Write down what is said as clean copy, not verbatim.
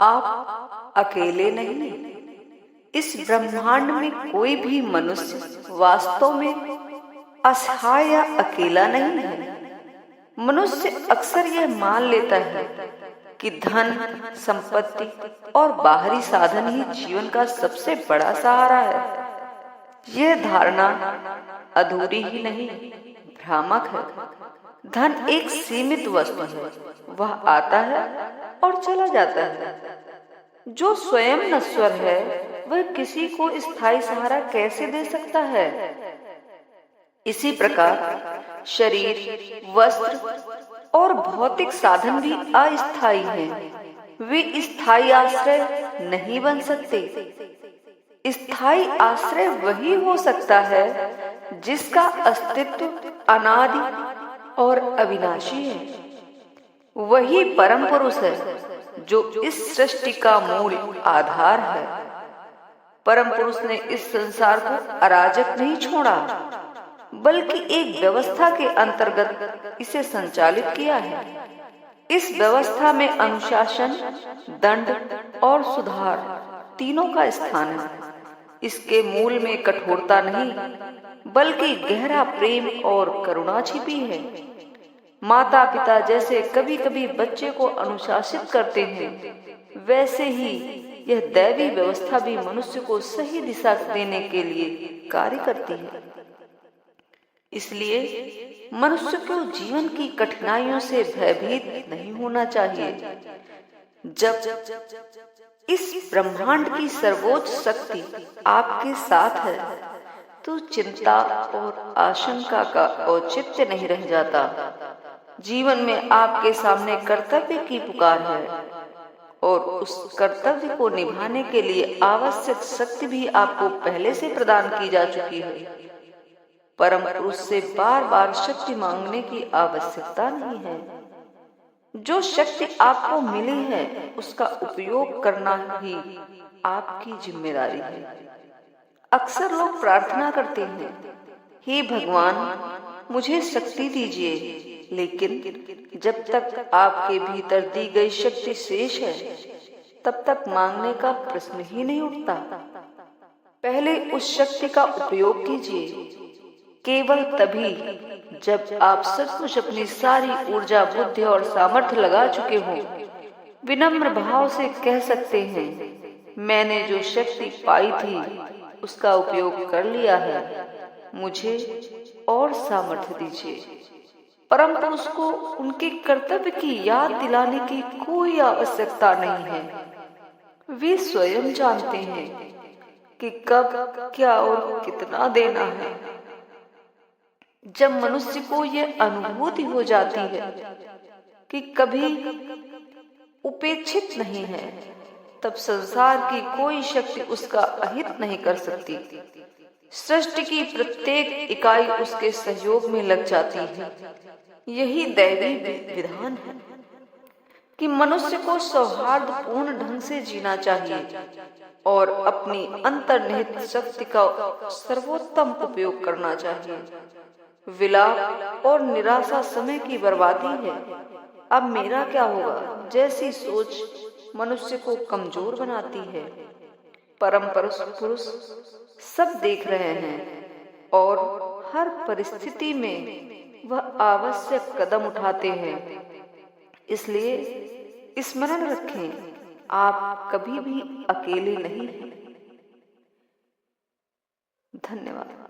आप अकेले नहीं। इस ब्रह्मांड में कोई भी मनुष्य वास्तव में असहाय या अकेला नहीं है। मनुष्य अक्सर यह मान लेता है कि धन, संपत्ति और बाहरी साधन ही जीवन का सबसे बड़ा सहारा है। यह धारणा अधूरी ही नहीं, भ्रामक है। धन एक सीमित वस्तु है, वह आता है और चला जाता है। जो स्वयं नश्वर है वह किसी को स्थायी सहारा कैसे दे सकता है? इसी प्रकार शरीर, वस्त्र और भौतिक साधन भी अस्थायी हैं। वे स्थायी आश्रय नहीं बन सकते। स्थायी आश्रय वही हो सकता है जिसका अस्तित्व अनादि और अविनाशी है। वही परम पुरुष है जो इस सृष्टि का मूल आधार है। परम पुरुष ने इस संसार को अराजक नहीं छोड़ा, बल्कि एक व्यवस्था के अंतर्गत इसे संचालित किया है। इस व्यवस्था में अनुशासन, दंड और सुधार तीनों का स्थान है। इसके मूल में कठोरता नहीं, बल्कि गहरा प्रेम और करुणा छिपी है। माता पिता जैसे कभी कभी बच्चे को अनुशासित करते हैं, वैसे ही यह दैवी व्यवस्था भी मनुष्य को सही दिशा देने के लिए कार्य करती है। इसलिए मनुष्य को जीवन की कठिनाइयों से भयभीत नहीं होना चाहिए। जब इस ब्रह्मांड की सर्वोच्च शक्ति आपके साथ है, तो चिंता और आशंका का औचित्य नहीं रह जाता। जीवन में आपके सामने कर्तव्य की पुकार है और उस कर्तव्य को निभाने के लिए आवश्यक शक्ति भी आपको पहले से प्रदान की जा चुकी है। परम पुरुष से बार बार शक्ति मांगने की आवश्यकता नहीं है। जो शक्ति आपको मिली है उसका उपयोग करना ही आपकी जिम्मेदारी है। अक्सर लोग प्रार्थना करते हैं, हे भगवान मुझे शक्ति दीजिए, लेकिन जब तक आपके भीतर दी गई शक्ति शेष है तब तक मांगने का प्रश्न ही नहीं उठता। पहले उस शक्ति का उपयोग कीजिए। केवल तभी जब आप सचमुच अपनी सारी ऊर्जा, बुद्धि और सामर्थ्य लगा चुके हों, विनम्र भाव से कह सकते हैं, मैंने जो शक्ति पाई थी उसका उपयोग कर लिया है, मुझे और सामर्थ्य दीजिए। परम पुरुष को उनके कर्तव्य की याद दिलाने की कोई आवश्यकता नहीं है। वे स्वयं जानते हैं कि कब, क्या और कितना देना है। जब मनुष्य को यह अनुभूति हो जाती है कि कभी उपेक्षित नहीं है, तब संसार की कोई शक्ति उसका अहित नहीं कर सकती। सृष्टि की प्रत्येक इकाई उसके सहयोग में लग जाती है। यही दैवी विधान है कि मनुष्य को सौहार्दपूर्ण ढंग से जीना चाहिए और अपनी अंतर्निहित शक्ति का सर्वोत्तम उपयोग करना चाहिए। विलाप और निराशा समय की बर्बादी है। अब मेरा क्या होगा जैसी सोच मनुष्य को कमजोर बनाती है। परम पुरुष सब देख रहे हैं और हर परिस्थिति में वह आवश्यक कदम उठाते हैं। इसलिए स्मरण रखें, आप कभी भी अकेले नहीं हैं। धन्यवाद।